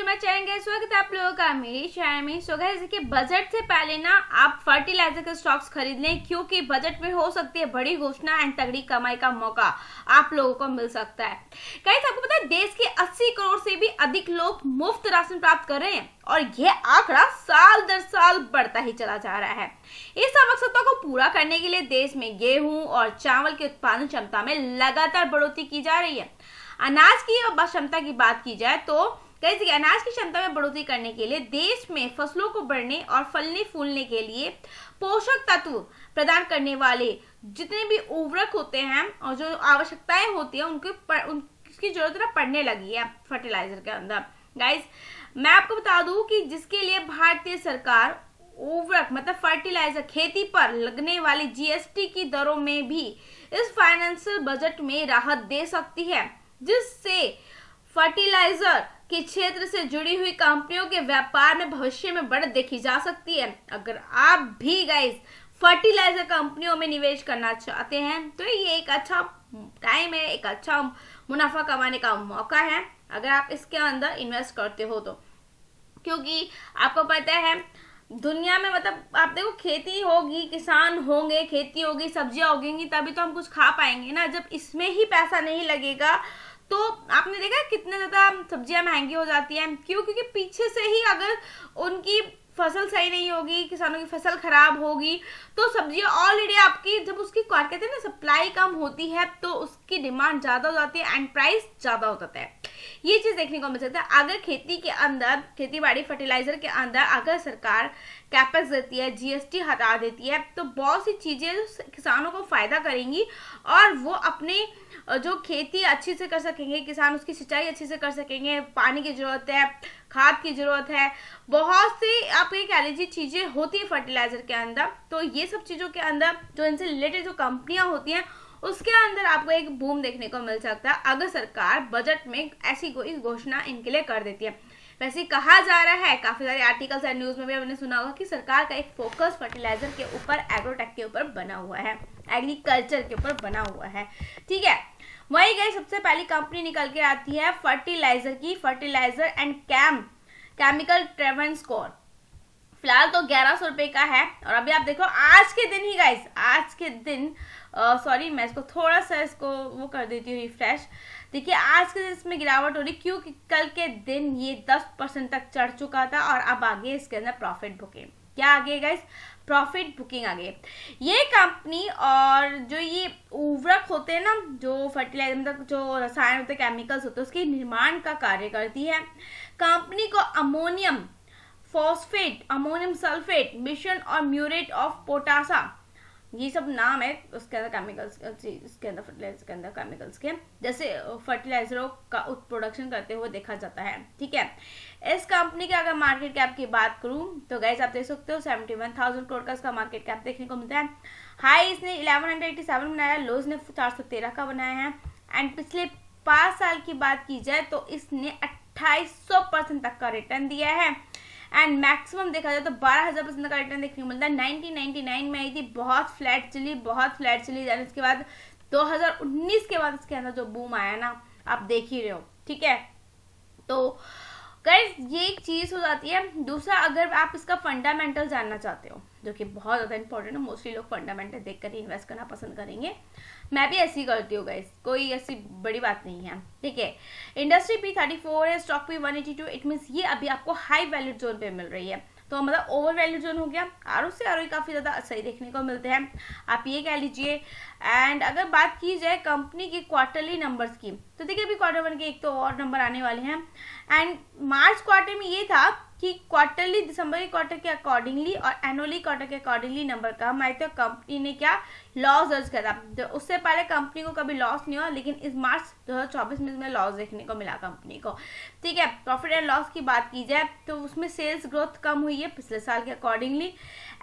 My channel. स्वागत है आप लोगों का मेरे चैनल में। सो गाइस देखिए, बजट से पहले ना आप फर्टिलाइजर के स्टॉक्स खरीद लें, क्योंकि बजट में हो सकती है बड़ी घोषणा एंड तगड़ी कमाई का मौका आप लोगों को मिल सकता है। गाइस आपको पता है देश के 80 करोड़ से भी अधिक लोग मुफ्त राशन प्राप्त कर रहे हैं और यह आंकड़ा साल दर साल बढ़ता ही चला जा रहा है। इस आवश्यकता को पूरा करने के लिए देश में गेहूं और चावल की उत्पादन क्षमता में लगातार बढ़ोतरी की जा रही है। अनाज की क्षमता की बात की जाए तो कैसे अनाज की क्षमता में बढ़ोतरी करने के लिए देश में फसलों को बढ़ने और फलने फूलने के लिए पोषक तत्व प्रदान करने वाले जितने भी उर्वरक होते हैं और जो आवश्यकताएं होती है उनकी जरूरत ना पड़ने लगी है फर्टिलाइजर के अंदर। गाइस मैं आपको बता दूं कि जिसके लिए भारतीय सरकार उर्वरक मतलब फर्टिलाइजर खेती पर लगने वाली जीएसटी की दरों में भी इस फाइनेंशियल बजट में राहत दे सकती है, जिससे फर्टिलाइजर के क्षेत्र से जुड़ी हुई कंपनियों के व्यापार में भविष्य में बढ़त देखी जा सकती है। अगर आप भी गाइस फर्टिलाइजर कंपनियों में निवेश करना चाहते हैं तो ये एक अच्छा टाइम है, एक अच्छा मुनाफा कमाने का मौका है अगर आप इसके अंदर इन्वेस्ट करते हो तो। क्योंकि आपको पता है दुनिया में मतलब आप देखो खेती होगी, किसान होंगे, खेती होगी, सब्जियां उगेंगी तभी तो हम कुछ खा पाएंगे ना। जब इसमें ही पैसा नहीं लगेगा तो आपने देखा कितने ज्यादा सब्जियां महंगी हो जाती हैं। क्यों? क्योंकि पीछे से ही अगर उनकी फसल सही नहीं होगी, किसानों की फसल खराब होगी तो सब्जियां ऑलरेडी आपकी जब उसकी कहते हैं ना सप्लाई कम होती है तो उसकी डिमांड ज्यादा हो जाती है एंड प्राइस ज्यादा हो जाता है। ये चीज देखने को मिल सकता है। अगर खेती के अंदर खेती बाड़ी फर्टिलाइजर के अंदर अगर सरकार कैपेक्स देती है, जीएसटी हटा देती है तो बहुत सी चीजें किसानों को फायदा करेंगी और वो अपने जो खेती अच्छी से कर सकेंगे, किसान उसकी सिंचाई अच्छी से कर सकेंगे। पानी की जरूरत है, खाद की जरूरत है, बहुत सी आप ये कह लीजिए चीजें होती है फर्टिलाइजर के अंदर। तो ये सब चीजों के अंदर जो इनसे रिलेटेड जो कंपनियां होती हैं उसके अंदर आपको एक बूम देखने को मिल सकता है अगर सरकार बजट में ऐसी कोई घोषणा इनके लिए कर देती है। वैसे कहा जा रहा है, काफी सारे आर्टिकल्स एंड न्यूज में भी हमने सुना होगा कि सरकार का एक फोकस फर्टिलाइजर के ऊपर, एग्रोटेक के ऊपर बना हुआ है, एग्रीकल्चर के ऊपर बना हुआ है। ठीक है, वही गई सबसे पहली कंपनी निकल के आती है फर्टिलाइजर की, फर्टिलाइजर एंड केमिकल ट्रेवंस्कोर। फिलहाल तो 1100 रुपए का है और अभी आप देखो आज के दिन ही गाइस, आज के दिन सॉरी मैं इसको थोड़ा सा इसको वो कर देती हूँ रिफ्रेश। देखिए आज के दिन इसमें गिरावट हो रही, क्योंकि कल के दिन ये 10% तक चढ़ चुका था और अब आगे इसके अंदर प्रॉफिट बुकिंग। क्या आगे गाइस? प्रॉफिट बुकिंग आगे। ये कंपनी और जो ये उर्वरक होते हैं ना, जो फर्टिलाइजर मतलब जो रसायन होते हैं, केमिकल्स होते हैं, उसके निर्माण का कार्य करती है। कंपनी को अमोनियम फॉस्फेट, अमोनियम सल्फेट मिश्रण और म्यूरेट ऑफ पोटासा, ये सब नाम है उसके अंदर केमिकल्स, इसके अंदर फर्टिलाइजर के अंदर केमिकल्स के जैसे फर्टिलाइजरों का प्रोडक्शन करते हुए देखा जाता है। ठीक है, इस कंपनी के अगर मार्केट कैप की बात करूं तो गाइस आप देख सकते हो 71,000 करोड़ का इसका मार्केट कैप देखने को मिलता है। हाई इसने 1187 बनाया, लो इसने 413 का बनाया है एंड पिछले 5 साल की बात की जाए तो इसने 2800% तक का रिटर्न दिया है एंड मैक्सिमम देखा जाए तो 12,000% का रिटर्न देखने को मिलता है। 1999 में आई थी, बहुत फ्लैट चली एंड इसके बाद 2019 के बाद इसके अंदर जो बूम आया ना आप देख ही रहे हो। ठीक है, तो गाइस ये एक चीज हो जाती है। दूसरा, अगर आप इसका फंडामेंटल जानना चाहते हो जो कि बहुत ज्यादा इंपॉर्टेंट है, मोस्टली लोग फंडामेंटल देखकर ही इन्वेस्ट करना पसंद करेंगे, मैं भी ऐसी करती हूँ गाइस, कोई ऐसी बड़ी बात नहीं है। ठीक है, इंडस्ट्री P34 है, स्टॉक P 182, इट मीन ये अभी आपको हाई वैल्यू जोन पे मिल रही है, तो मतलब ओवर वैल्यू जोन हो गया। आर से आर काफी ज्यादा सही देखने को मिलते हैं, आप ये कह लीजिए। एंड अगर बात की जाए कंपनी की क्वार्टरली नंबर्स की तो देखिए अभी Q1 के एक तो और नंबर आने वाले हैं एंड मार्च क्वार्टर में ये था कि क्वार्टरली दिसंबर के क्वार्टर के अकॉर्डिंगली और एनुअली क्वार्टर के अकॉर्डिंगली नंबर कम आए थे। कंपनी ने क्या लॉस दर्ज करा, तो उससे पहले कंपनी को कभी लॉस नहीं हुआ, लेकिन इस मार्च 2024 में इसमें लॉस देखने को मिला कंपनी को। ठीक है, प्रॉफिट एंड लॉस की बात की जाए तो उसमें सेल्स ग्रोथ कम हुई है पिछले साल के अकॉर्डिंगली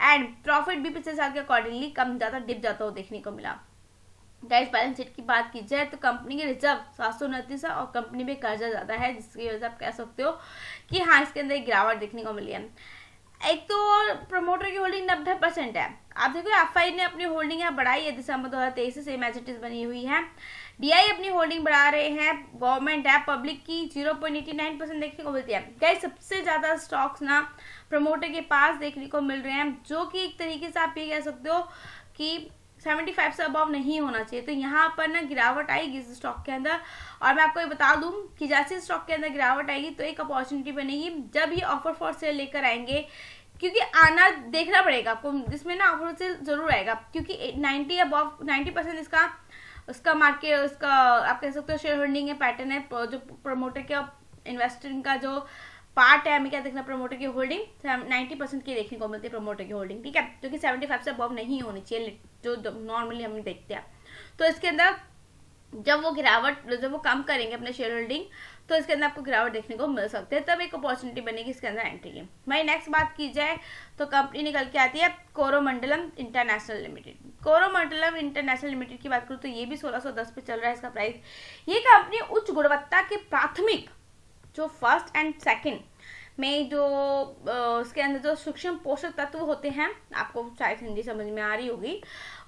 एंड प्रॉफिट भी पिछले साल के अकॉर्डिंगली कम ज्यादा डिप जाता हुआ देखने को मिला। गाइस बैलेंस शीट की बात की जाए तो कंपनी के रिजर्व 729 है और कंपनी में कर्जा ज्यादा है, जिसकी वजह से आप कह सकते हो कि हाँ इसके अंदर एक गिरावट देखने को मिली है। एक तो प्रमोटर की होल्डिंग 90% है। आप देखो एफआई ने अपनी होल्डिंग यहाँ बढ़ाई है दिसंबर 2023 से, सेम एज इट इज बनी हुई है। डीआई अपनी होल्डिंग बढ़ा रहे हैं, गवर्नमेंट है, पब्लिक की 0.89% देखने को मिलती है। गाइस सबसे ज्यादा स्टॉक्स ना प्रमोटर के पास देखने को मिल रहे हैं, जो कि एक तरीके से आप ये कह सकते हो कि 75 से अबव नहीं होना चाहिए। तो यहाँ पर ना गिरावट आएगी इस स्टॉक के अंदर। और मैं आपको ये बता दूं कि जैसे स्टॉक के अंदर गिरावट आएगी तो एक अपॉर्चुनिटी बनेगी जब ये ऑफर फॉर सेल लेकर आएंगे, क्योंकि आना देखना पड़ेगा आपको, इसमें ना ऑफर सेल जरूर आएगा, क्योंकि 90% उसका मार्केट, उसका आप कह सकते हो शेयर होल्डिंग है, पैटर्न है, जो प्रमोटर का इन्वेस्टिंग का जो पार्ट है, हमें क्या देखना, प्रमोटर की होल्डिंग 90% की देखने को मिलती है प्रमोटर की होल्डिंग, ठीक है, जो कि 75 से अबव नहीं होनी चाहिए, जो नॉर्मली हम देखते हैं। तो इसके अंदर जब वो कम करेंगे अपने शेयर होल्डिंग, तो इसके अंदर आपको गिरावट देखने को मिल सकती है, तब एक अपॉर्चुनिटी बनेगी इसके अंदर एंट्री की। वही नेक्स्ट बात की जाए तो कंपनी निकल के आती है कोरोमंडलम इंटरनेशनल लिमिटेड। कोरोमंडलम इंटरनेशनल लिमिटेड की बात करूँ तो ये भी 1610 पे चल रहा है इसका प्राइस। ये कंपनी उच्च गुणवत्ता के प्राथमिक जो फर्स्ट एंड सेकंड में जो उसके अंदर जो सूक्ष्म पोषक तत्व होते हैं, आपको शायद हिंदी समझ में आ रही होगी,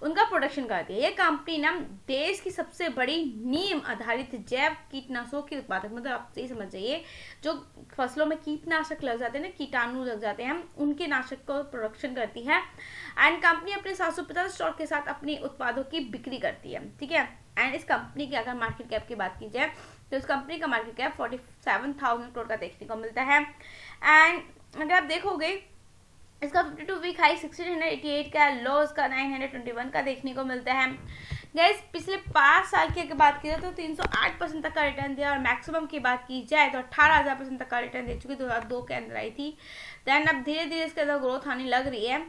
उनका प्रोडक्शन करती है। ये कंपनी ना देश की सबसे बड़ी नीम आधारित जैव कीटनाशकों की उत्पादक, मतलब आप सही समझ जाइए, जो फसलों में कीटनाशक लग जाते हैं ना, कीटाणु लग जाते हैं, उनके नाशक को प्रोडक्शन करती है। एंड कंपनी अपने 750 स्टोर के साथ अपनी उत्पादों की बिक्री करती है, ठीक है। एंड इस कंपनी की अगर मार्केट कैप की बात की जाए तो इस कंपनी का मार्केट कैप 47,000 करोड़ का देखने को मिलता है। एंड अगर आप देखोगे इसका 52 वीक हाई 1688 का, लो इसका 921 का देखने को मिलता है। गाइस पिछले 5 साल की अगर बात की जाए तो 308% तक का रिटर्न दिया, और मैक्सिमम की बात की जाए तो 18,000% तक का रिटर्न दे चुकी, 2002 के अंदर आई थी। देन अब धीरे धीरे इसके अंदर ग्रोथ आने लग रही है।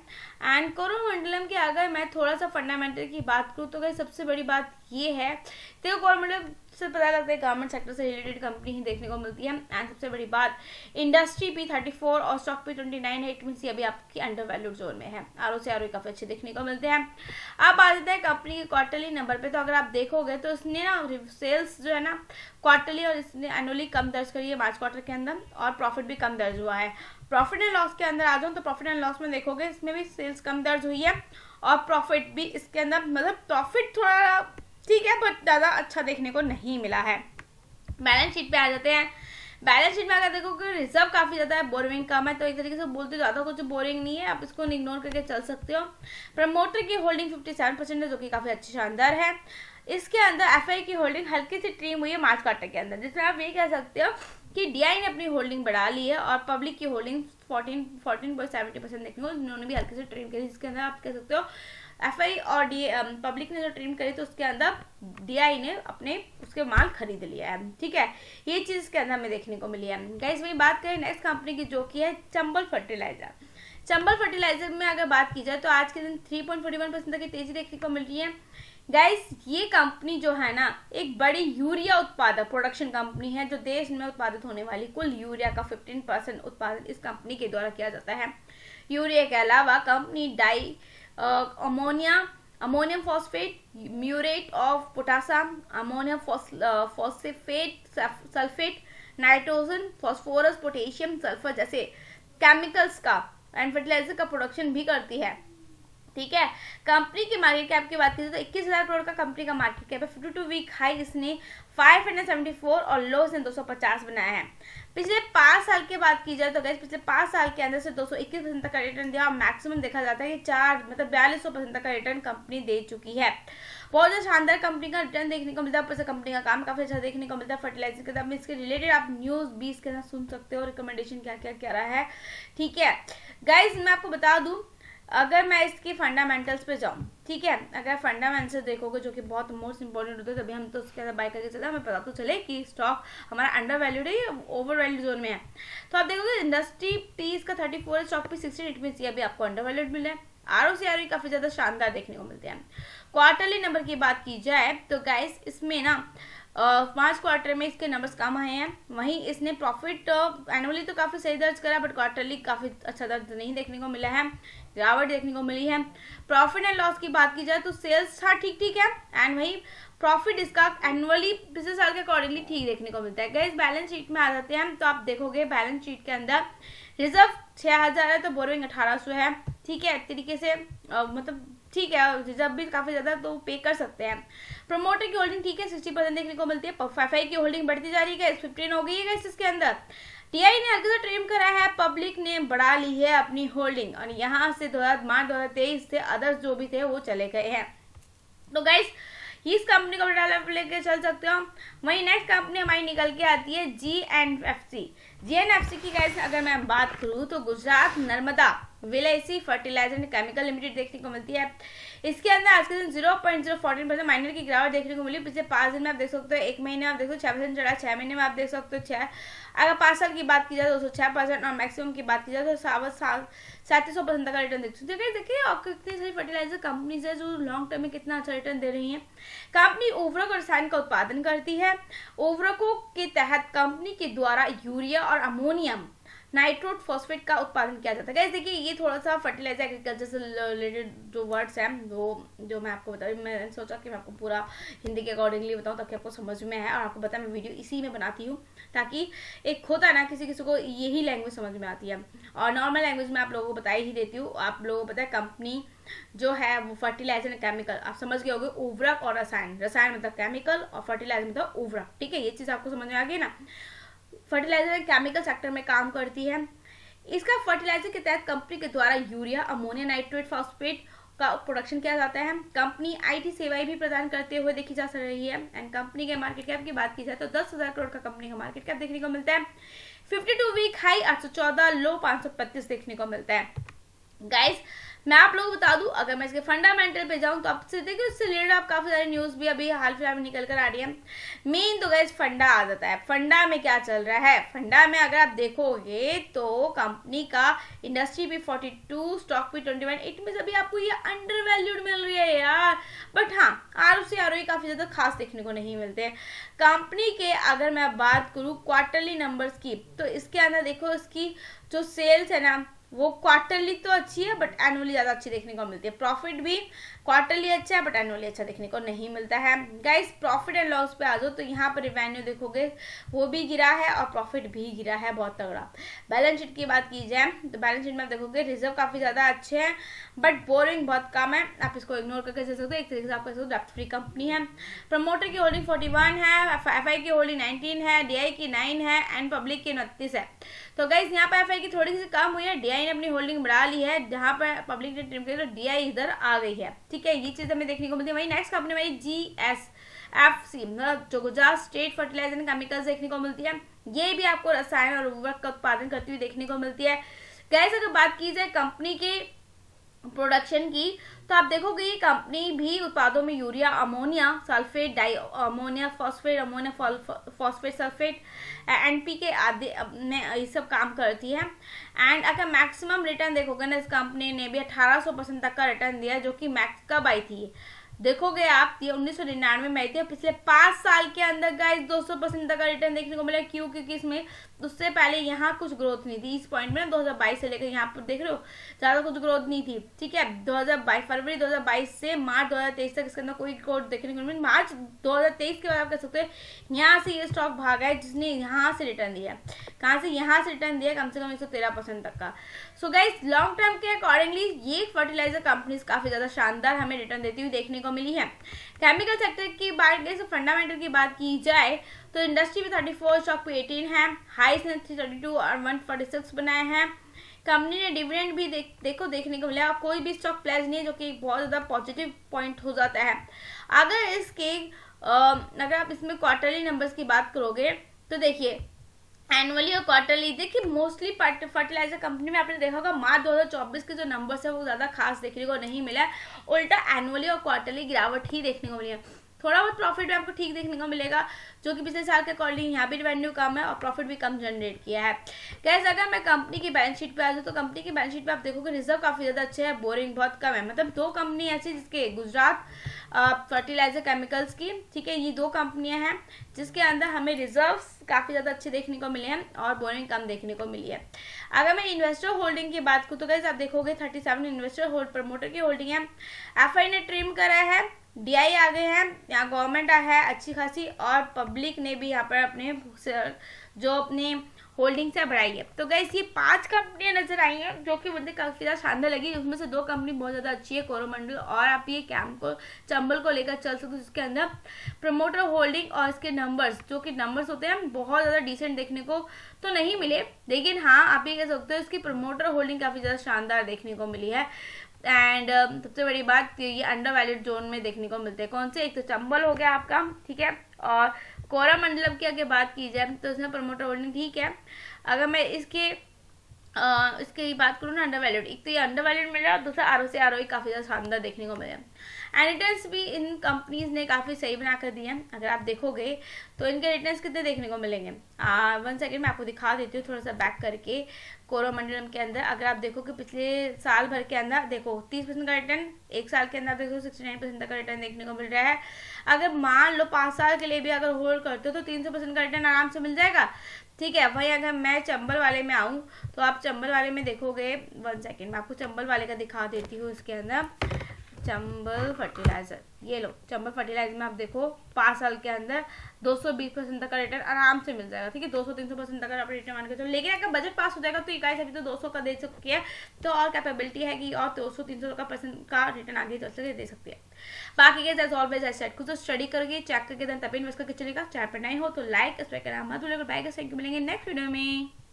एंड कोरोमंडलम की अगर मैं थोड़ा सा फंडामेंटल की बात करूँ तो गाइस सबसे बड़ी बात ये है, देखो कोरोमंडलम से पता लगता है गवर्नमेंट सेक्टर से रिलेटेड कंपनी ही देखने को मिलती है। एंड सबसे बड़ी बात, इंडस्ट्री P34 और स्टॉक P29 है, इट मींस ये अभी आपकी अंडर वैल्यूड जोन में है। ROC काफी अच्छे देखने को मिलते हैं। अब आ जाता है कंपनी के क्वार्टरली नंबर पे, तो अगर आप देखोगे तो इसने ना सेल्स जो है ना क्वार्टरली और इसने एनुअली कम दर्ज करी है मार्च क्वार्टर के अंदर, और प्रॉफिट भी कम दर्ज हुआ है। प्रॉफिट एंड लॉस के अंदर आ जाऊँ तो प्रॉफिट एंड लॉस में देखोगे इसमें भी सेल्स कम दर्ज हुई है, और प्रॉफिट भी इसके अंदर, मतलब प्रॉफिट थोड़ा ठीक है बट ज़्यादा अच्छा देखने को नहीं मिला है। बैलेंस शीट पे आ जाते हैं। बैलेंस शीट में अगर देखो कि रिजर्व काफी ज्यादा है, बोरिंग कम है, तो एक तरीके से बोलते ज्यादा कुछ बोरिंग नहीं है, आप इसको इग्नोर करके चल सकते हो। प्रमोटर की होल्डिंग 57% है, जो कि काफी अच्छी शानदार है। इसके अंदर एफआई की होल्डिंग हल्की सी ट्रिम हुई है मार्च क्वार्टर के अंदर, जिसमें आप ये कह सकते हो कि डीआई ने अपनी होल्डिंग बढ़ा ली है, और पब्लिक की होल्डिंग 14.70% देखने को उन्होंने भी हल्के से ट्रिम करी, जिसके अंदर आप कह सकते हो एफआई और पब्लिक ने जो ट्रिम करी तो उसके अंदर डीआई ने अपने उसके माल खरीद लिया है, ठीक है। ये चीज इसके अंदर हमें देखने को मिली है। गाइस वही बात करें नेक्स्ट कंपनी की, जो की है चंबल फर्टिलाइजर। चंबल फर्टिलाइजर में अगर बात की जाए तो आज के दिन 3.41% तक की तेजी देखने को मिल रही है। गाइस ये कंपनी जो है ना एक बड़ी यूरिया उत्पादक प्रोडक्शन कंपनी है, जो देश में उत्पादित होने वाली कुल यूरिया का 15% उत्पादन इस कंपनी के द्वारा किया जाता है। यूरिया के अलावा company di ammonium phosphate, muriate of potassium, ammonium phosphate, sulphate, nitrogen, phosphorus, potassium, sulphur जैसे केमिकल्स का एंड फर्टिलाइजर का प्रोडक्शन भी करती है, ठीक है। कंपनी की मार्केट कैप की बात करें तो 21,000 करोड़ का कंपनी का मार्केट कैप है। 52 वीक हाई इसने 574 और लो इसने 250 बनाया है। पिछले 5 साल की बात की जाए तो गाइस पिछले 5 साल के अंदर से 221% तक का रिटर्न दिया, और मैक्सिमम देखा जाता है कि 4200% तक का रिटर्न कंपनी दे चुकी है। बहुत ज्यादा शानदार कंपनी का रिटर्न देखने को मिलता है, ऊपर से कंपनी का काम काफी अच्छा देखने को मिलता है। फर्टिलाइजर के दाम में इसके रिलेटेड आप न्यूज 20 के साथ सुन सकते हो, रिकमेंडेशन क्या क्या क्या रहा है, ठीक है। गाइस मैं आपको बता दूं, अगर मैं इसकी फंडामेंटल्स पे जाऊं, ठीक है, अगर फंडामेंटल्स देखोगे जो कि बहुत मोस्ट इंपॉर्टेंट होते हैं, तभी हम तो उसके अंदर बाय करके चलते हैं, हमें पता तो चले कि स्टॉक हमारा अंडर वैल्यूड है या ओवर वैल्यूड जोन में है। तो आप देखोगे इंडस्ट्री P इसका 34 है, स्टॉक P 60, इट मींस ये अभी आपको अंडर वैल्यूड मिला है। ROC काफी ज्यादा शानदार देखने को मिलते हैं। क्वार्टरली नंबर की बात की जाए तो गाइस इसमें ना पांच क्वार्टर में इसके नंबर्स कम आए हैं। वहीं इसने प्रॉफिट एनुअली तो काफी सही दर्ज करा, बट क्वार्टरली काफी अच्छा दर्ज नहीं देखने को मिला है, गिरावट देखने को मिली है। प्रॉफिट एंड लॉस की बात की जाए तो सेल्स था ठीक ठीक है, एंड वही प्रॉफिट इसका एनुअली पिछले साल के अकॉर्डिंगली ठीक देखने को मिलता है। गाइस बैलेंस शीट में आ जाते हैं तो आप देखोगे बैलेंस शीट के अंदर रिजर्व 6000 है तो बोरोइंग 1800 है, ठीक है। एक तरीके से मतलब ठीक है, रिजर्व भी काफी ज्यादा तो पे कर सकते हैं। प्रमोटर की होल्डिंग ठीक है 60% देखने को मिलती है। FI की होल्डिंग बढ़ती जा रही है, 15 हो गई है इसके अंदर। टीआई ने हल्के से ट्रिम करा है, पब्लिक ने बढ़ा ली है अपनी होल्डिंग, और यहाँ से मार्च 2023 से अदर्स जो भी थे वो चले गए हैं। तो गाइस इस कंपनी को भी लेके चल सकते हो। वही नेक्स्ट कंपनी हमारी निकल के आती है GNFC की। गाइस अगर मैं बात करूँ तो Gujarat Narmada valley fertilizer and chemical limited देखने को मिलती है। इसके अंदर आज के दिन 0.014% माइनर की गिरावट देखने को मिली। पिछले 5 दिन में आप देख सकते हो, 1 महीने में आप देख सकते हो 6% चढ़ा, 6 महीने में आप देख सकते हो 6, अगर 5 साल की बात की जाए तो 206%, और मैक्सिमम की बात की जाए तो 3700% तक का रिटर्न देख सकते हो। देखिए आपको कितनी सारी फर्टिलाइजर कंपनीज है जो लॉन्ग टर्म में कितना अच्छा रिटर्न दे रही है। कंपनी उर्वरक और रसायन का उत्पादन करती है। उर्वरकों के तहत कंपनी के द्वारा यूरिया और अमोनियम नाइट्रोट फॉस्फेट का उत्पादन किया जाता है। गाइस देखिए ये थोड़ा सा फर्टिलाइजर एग्रीकल्चर से रिलेटेड जो वर्ड्स हैं वो जो मैं आपको बता रही हूँ, मैंने सोचा कि मैं आपको पूरा हिंदी के अकॉर्डिंगली बताऊँ ताकि आपको समझ में आए, और आपको पता मैं वीडियो इसी में बनाती हूँ ताकि एक होता है ना किसी किसी को यही लैंग्वेज समझ में आती है, और नॉर्मल लैंग्वेज में आप लोगों को बता ही देती हूँ। आप लोगों को पता है कंपनी जो है वो फर्टिलाइजर एंड केमिकल, आप समझ गए होंगे, उर्वरक और रसायन, रसायन मतलब केमिकल और फर्टिलाइजर मतलब उर्वरक, ठीक है। ये चीज आपको समझ में आ गई ना। फर्टिलाइजर एंड केमिकल सेक्टर में काम करती है। इसका फर्टिलाइजर के तहत कंपनी के द्वारा यूरिया अमोनिया नाइट्रेट फॉस्फेट का प्रोडक्शन किया जाता है। कंपनी IT सेवाएं भी प्रदान करते हुए देखी जा रही है। एंड कंपनी के मार्केट कैप की बात की जाए तो 10,000 करोड़ का कंपनी का मार्केट कैप देखने को मिलता है। 52 वीक हाई 814, लो 535 देखने को मिलता है। गाइस मैं आप लोगों को बता दूं, अगर मैं इसके फंडामेंटल पे जाऊं तो आपसे देखिए उससे रिलेटेड आप काफी सारी न्यूज भी अभी हाल फिलहाल में निकल कर आ रही है। मेन तो गाइस फंडा आ जाता है। फंडा में क्या चल रहा है, फंडा में अगर आप देखोगे तो कंपनी का इंडस्ट्री भी 42, स्टॉक भी 21, इट में सभी आपको ये अंडर वैल्यूड मिल रही है यार। बट हाँ ROE काफी ज्यादा खास देखने को नहीं मिलते। कंपनी के अगर मैं बात करूं क्वार्टरली नंबर्स की तो इसके अंदर देखो इसकी जो सेल्स है ना वो क्वार्टरली तो अच्छी है बट एनुअली ज्यादा अच्छी देखने को मिलती है। प्रॉफिट भी क्वार्टरली अच्छा है बट एनुअली अच्छा देखने को नहीं मिलता है। गाइस प्रॉफिट एंड लॉस पे आ जाओ तो यहाँ पर रेवेन्यू देखोगे वो भी गिरा है और प्रॉफिट भी गिरा है बहुत तगड़ा। बैलेंस शीट की बात की जाए तो बैलेंस शीट में देखोगे रिजर्व काफी ज्यादा अच्छे हैं बट बोरिंग बहुत कम है। आप इसको इग्नोर करके चल सकते हो, एक तरीके से आप कह सकते हो डेप्ट फ्री कंपनी है। प्रमोटर की होल्डिंग 41 है, FI की होल्डिंग 19 है, DI की 9 है एंड पब्लिक की 29 है। तो गाइस यहाँ पर FI की थोड़ी सी कम हुई है, DI ने अपनी होल्डिंग बढ़ा ली है, जहां पर पब्लिक ने ट्रिम किया तो DI इधर आ गई है, ठीक है। ये चीज हमें देखने को मिलती है। वही नेक्स्ट कंपनी हमारी GSFC मतलब जो Gujarat state fertiliser and chemicals देखने को मिलती है। ये भी आपको रसायन और उर्वरक का उत्पादन करती हुई देखने को मिलती है। गाइस अगर बात की जाए कंपनी के प्रोडक्शन की तो आप देखोगे ये कंपनी भी उत्पादों में urea ammonia sulphate di ammonia phosphate ammonia phosphate sulphate NPK आदि में ये सब काम करती है। एंड अगर मैक्सिमम रिटर्न देखोगे ना इस कंपनी ने भी 1800% तक का रिटर्न दिया जो कि मैक्स कब आई थी देखोगे आप ये 1999 में आई थी। पिछले 5 साल के अंदर गाइस 200% तक का रिटर्न देखने को मिला। क्यों? क्योंकि इसमें उससे पहले यहाँ कुछ ग्रोथ नहीं थी। इस पॉइंट में 2022 से लेकर यहाँ पर देख रहे हो ज्यादा कुछ ग्रोथ नहीं थी, ठीक है। 2022 फरवरी 2022 से मार्च 2023 तक इसके अंदर कोई ग्रोथ देखने को मिली। मार्च 2023 के बाद आप कह सकते हो यहाँ से ये स्टॉक भागा है जिसने यहाँ से रिटर्न दिया। कहाँ से? यहाँ से रिटर्न दिया कम से कम 113% तक का। सो गाइस लॉन्ग टर्म के अकॉर्डिंगली ये फर्टिलाइजर कंपनीज काफी ज्यादा शानदार हमें रिटर्न देती हुई देखने को मिली है। केमिकल सेक्टर की बात करें तो फंडामेंटल की बात की जाए तो इंडस्ट्री में 34, स्टॉक पे 18 है, हाइस ने 332 और 146 बनाए हैं। कंपनी ने डिविडेंड भी देखने को मिला। कोई भी स्टॉक प्लेज नहीं है जो कि बहुत ज्यादा पॉजिटिव पॉइंट हो जाता है। अगर आप इसमें क्वार्टरली नंबर्स की बात करोगे तो देखिए एनुअली और क्वार्टरली देखिए मोस्टली फर्टिलाइजर कंपनी में आपने देखा होगा मार्च 2024 के जो नंबर्स है वो ज्यादा खास देखने को नहीं मिला है। उल्टा एनुअली और क्वार्टरली गिरावट ही देखने को मिली है। थोड़ा बहुत प्रॉफिट भी आपको ठीक देखने को मिलेगा जो कि पिछले साल के अकॉर्डिंग यहाँ भी रेवेन्यू कम है और प्रॉफिट भी कम जनरेट किया है। गैस अगर मैं कंपनी की बैलेंस शीट पे आ जाऊँ तो कंपनी की बैलेंस शीट पे आप देखोगे रिजर्व काफी ज्यादा अच्छे है, बोरिंग बहुत कम है। मतलब दो कंपनी ऐसी जिसके गुजरात फर्टिलाइजर केमिकल्स की, ठीक है, ये दो कंपनियां हैं जिसके अंदर हमें रिजर्व्स काफी ज्यादा अच्छे देखने को मिले हैं और बोरिंग कम देखने को मिली है। अगर मैं इन्वेस्टर होल्डिंग की बात करूँ तो गाइस आप देखोगे 37 इन्वेस्टर होल्ड प्रमोटर की होल्डिंग है। एफआई ने ट्रिम करा है, डीआई आ गए हैं, यहाँ गवर्नमेंट है अच्छी खासी और पब्लिक ने भी यहाँ पर अपने जो अपने होल्डिंग से बढ़ाई है। तो गाइस ये 5 कंपनियां नजर आई हैं जो कि मुझे काफी ज्यादा शानदार लगी। उसमें से 2 कंपनी बहुत ज्यादा अच्छी है, कोरोमंडल और आप ये कैंप को चंबल को लेकर चल सकते हो, जिसके अंदर प्रमोटर होल्डिंग और इसके नंबर्स जो कि नंबर्स होते हैं बहुत ज्यादा डिसेंट देखने को तो नहीं मिले, लेकिन हाँ आप ये कह सकते हो इसकी प्रमोटर होल्डिंग काफी ज्यादा शानदार देखने को मिली है। एंड सबसे बड़ी बात ये अंडर वैल्यूड जोन में देखने को मिलते हैं। कौन से, एक तो चंबल हो गया आपका, ठीक है, और कोरामंडलम की अगर बात की जाए तो इसमें प्रमोटर होल्डिंग ठीक है। अगर मैं इसकी बात करूँ ना अंडर वैल्यूड, एक तो ये अंडर वैल्यूड मिल रहा है, दूसरा आरओ से आरओई काफी ज्यादा शानदार देखने को मिला। एंड रिटर्न्स भी इन कंपनीज ने काफी सही बना कर दिए हैं। अगर आप देखोगे तो इनके रिटर्न्स कितने देखने को मिलेंगे, 1 सेकेंड मैं आपको दिखा देती हूँ थोड़ा सा बैक करके। कोरोमंडलम के अंदर अगर आप देखो कि पिछले साल भर के अंदर देखो 30% का रिटर्न, एक साल के अंदर देखो 69% तक का रिटर्न देखने को मिल रहा है। अगर मान लो 5 साल के लिए भी अगर होल्ड करते हो तो 300% का रिटर्न आराम से मिल जाएगा, ठीक है। वही अगर मैं चंबल वाले में आऊँ तो आप चंबल वाले में देखोगे, 1 सेकेंड मैं आपको चंबल वाले का दिखा देती हूँ। इसके अंदर चंबल फर्टिलाइजर, ये लो चंबल फर्टिलाइजर में आप देखो 5 साल के अंदर 220% तक का रिटर्न आराम से मिल जाएगा, ठीक है, 200-300% तक का आप रिटर्न मान के चलो। लेकिन अगर बजट पास हो जाएगा तो इकाई अभी तो 200 का दे सकती है, तो और कैपेबिलिटी है कि और 200-300 का रिटर्न आगे चल सके दे सकती है। बाकी के एज ऑलवेज आई सेड खुद तो स्टडी करके चेक करके देन तभी इन्वेस्ट करके चलेगा। चैनल पर नए हो तो लाइक सब्सक्राइब करना मत भूलिएगा। बाय गाइस, थैंक यू, मिलेंगे नेक्स्ट वीडियो में।